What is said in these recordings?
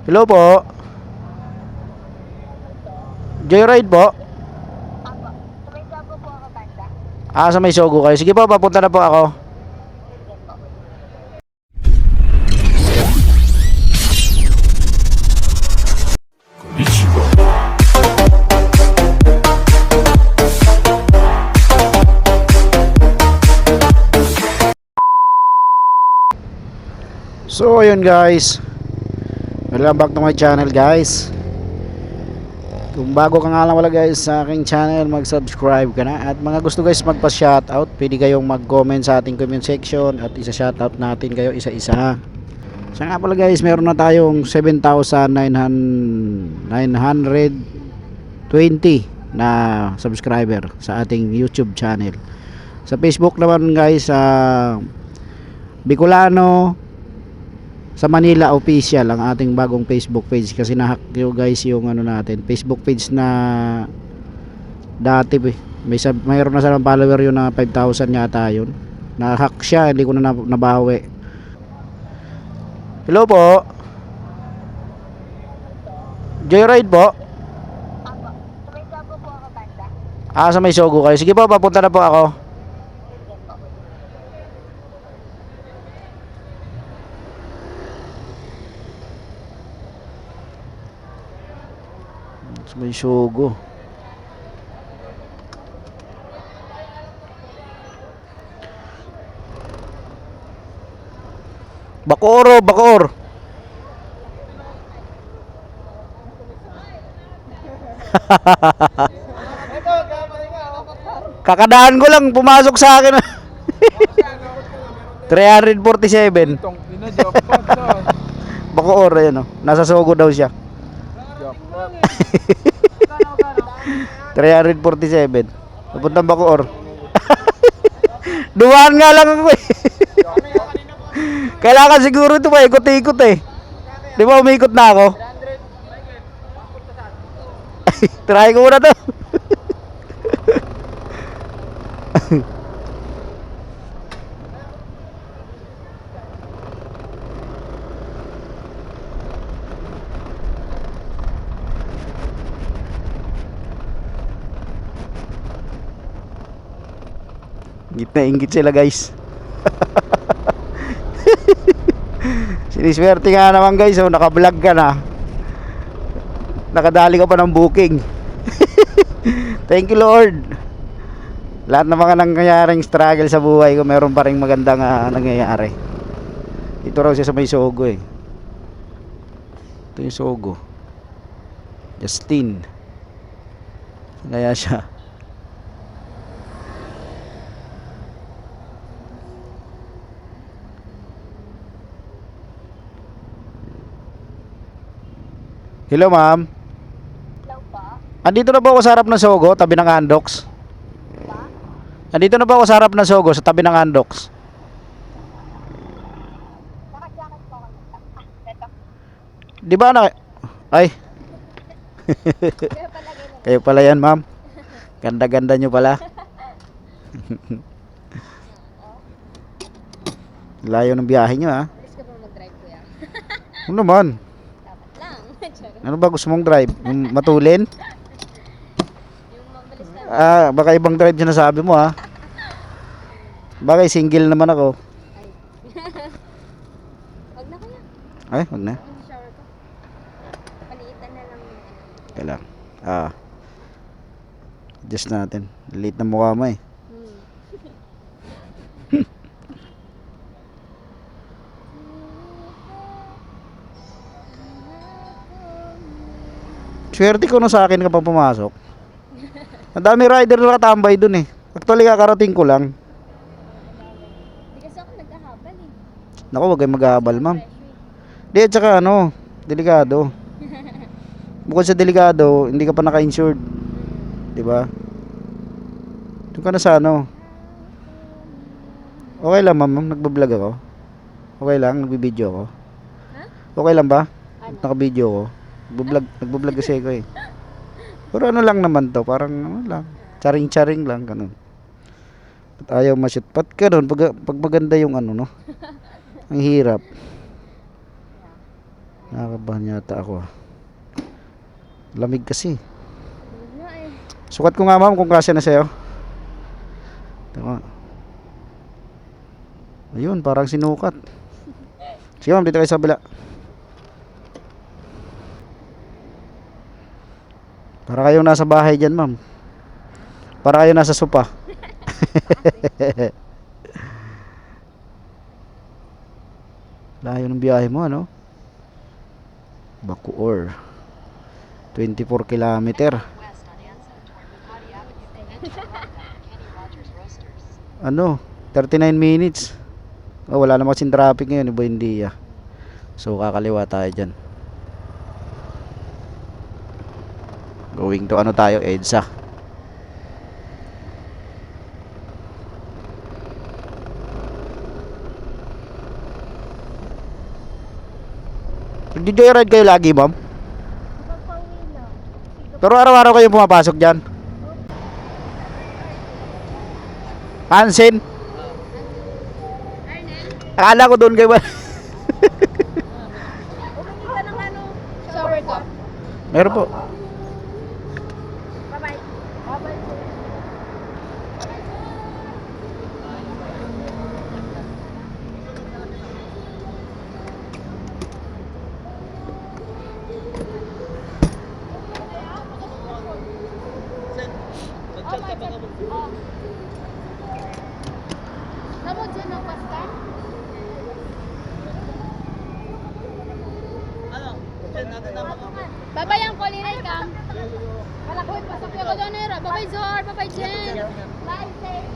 Hello po. Joyride po. Apo. Sa may Sogo po ako banda. Sa may Sogo kayo. Sige po, papunta na po ako. Sige po. So ayun guys, welcome back to my channel guys. Kung bago ka nga lang wala guys sa aking channel, mag-subscribe ka na. At mga gusto guys magpa-shoutout, pwede kayong mag-comment sa ating comment section at isa-shoutout natin kayo isa-isa. So nga pala guys, meron na tayong 7,920 na subscriber sa ating YouTube channel. Sa Facebook naman guys, Bicolano sa Manila Official ang ating bagong Facebook page, kasi nahack yung guys yung ano natin Facebook page na dati mayroon na silang follower yun na 5,000 yata yun, nahack siya, hindi ko na nabawi. Hello po. Joyride po. Apo. Sa may Sogo po ako banda. Sa may Sogo kayo. Sige po, papunta na po ako. Sige po. Sa may Sogo. Bacoor. Kakadaan ko lang, pumasok sa akin. 347. Bacoor, ayan o. Nasa Sogo daw siya. 347. Papuntang Bacoor. Dumaan nga lang ako eh. Kailangan siguro ito pa, ikot-ikot eh. Di ba umikot na ako? Try ko muna to. Ingit na ingit sila guys. Siniswerte nga naman guys, oh, naka-vlog ka na. Nakadali ka pa ng booking. Thank you Lord. Lahat ng mga nangyayaring struggle sa buhay ko, meron pa ring magandang nangyayari. Ito raw siya sa may Sogo eh. Ito yung Sogo. Justin. Kaya siya. Hello ma'am. Hello po. Andito na ba ako sa harap ng Sogo, tabi ng Andox? Pa? Andito na ba ako sa harap ng Sogo, sa tabi ng Andox? Naka-jacket po ako nito. Ito. Di ba na... Ay, Kaya palagay na. kayo pala yan ma'am. Ganda-ganda nyo pala. Layo ng biyahe nyo ha. Bilis ka pa mag-drive kuya. Ano naman? Dapat lang. Ano ba gusto mong drive? Yung matulin? Yung mabilis na. Baka ibang drive sinasabi mo ha. Baka single naman ako. Wag na kuya. Ay, wag na. Yung shower ko. Paliitan na lang. Okay lang. Adjust natin. Late na mukha mo eh. Swerte ko na sa akin kapag pumasok. Ang dami rider na nakatambay dun eh. Actually kakarating ko lang. Hindi kasi ako nagkahabal eh. Naku, wag kayong mag-aabal ma'am. Di, at saka delikado. Bukod sa delikado, hindi ka pa naka-insured. Diba? Doon ka na sa Okay lang ma'am, nagbablog ako. Okay lang, nagbibideo ako. Ha? Okay lang ba? Ano? Naka-video ako. Nagbablog kasi ako eh. Pero ano lang naman to, parang ano lang, charing-charing lang, ganun. At ayaw ma-shoot. Pat ganun, pag maganda yung ano, no? Ang hirap. Nakakabahan yata ako. Lamig kasi. Huwag nga eh. Sukat ko nga ma'am kung kasya na sa'yo. Tama. Ayun, parang sinukat. Sige ma'am, dito kayo sa bila. Para kayong nasa bahay dyan ma'am. Para kayo nasa sopa. Layo ng biyahe mo, ano? Bacoor. 24 kilometer. Ano? 39 minutes. Oh, wala naman kasing traffic ngayon, iba hindi ah. So kakaliwa tayo dyan. Going to ano tayo, EDSA. Nagjo-joyride kayo lagi, ma'am? Kapag pauwi lang. Pero araw-araw kayo pumapasok dyan? Hansen? Akala ko doon kayo ba? Umingi ka ng ano? Shower cup. Meron po. Bye-bye. Bye-bye. Kamu dyan ang pasta? Bye-bye ang kulinay kam. Malakoy, pasok ko doon nera. Bye-bye Zor, bye-bye Jen. Bye, safe.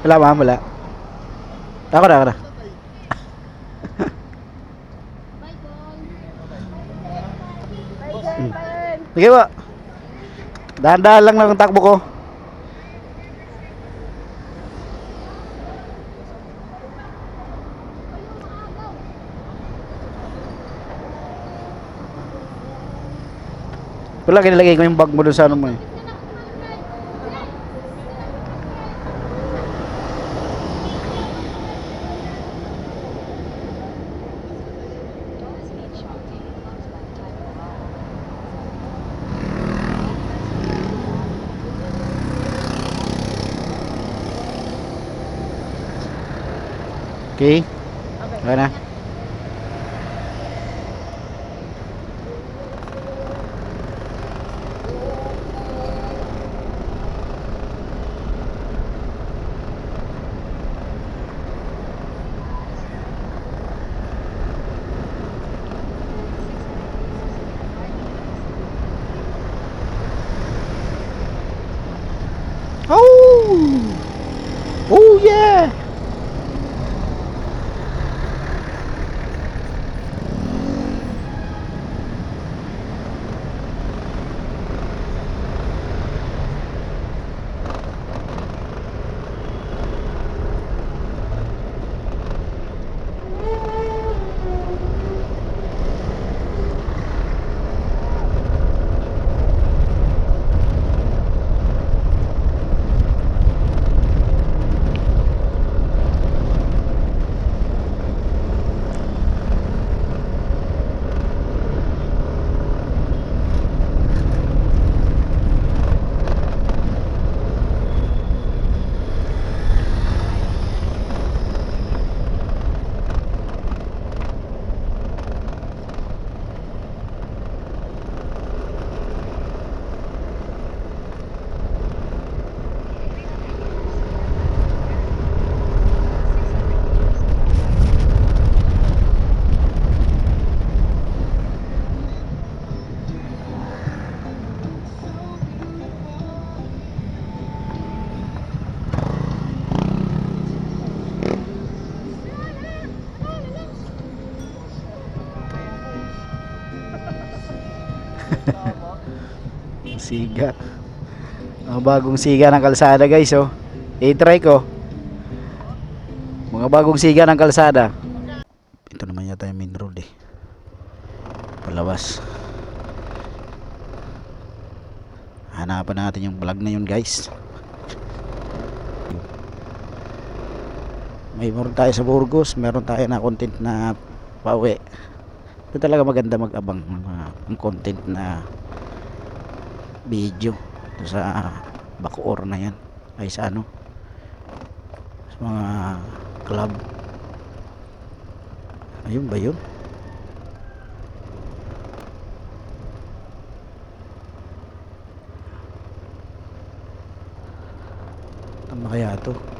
Wala ma'am, wala. Ako na, ako na. Bye, Don. Bye, Jen. Bye. Sige ba? Dahan-dahan lang ng takbo ko. Wala, kinalagay ko yung bag mo dun sa ano mo eh. Okay? Okay na. Oh! Oh yeah! Siga. Mga bagong siga ng kalsada guys oh. I-try ko. Mga bagong siga ng kalsada. Ito naman yata yung main road eh. Palabas. Hanapan natin yung vlog na yun guys. May meron tayo sa Burgos, meron tayo na content na pauwi. Ito talaga maganda mag-abang ng content na video ito sa Bacoor na yan, ay sa ano, sa mga club. Ayun ba yun? Tama kaya to?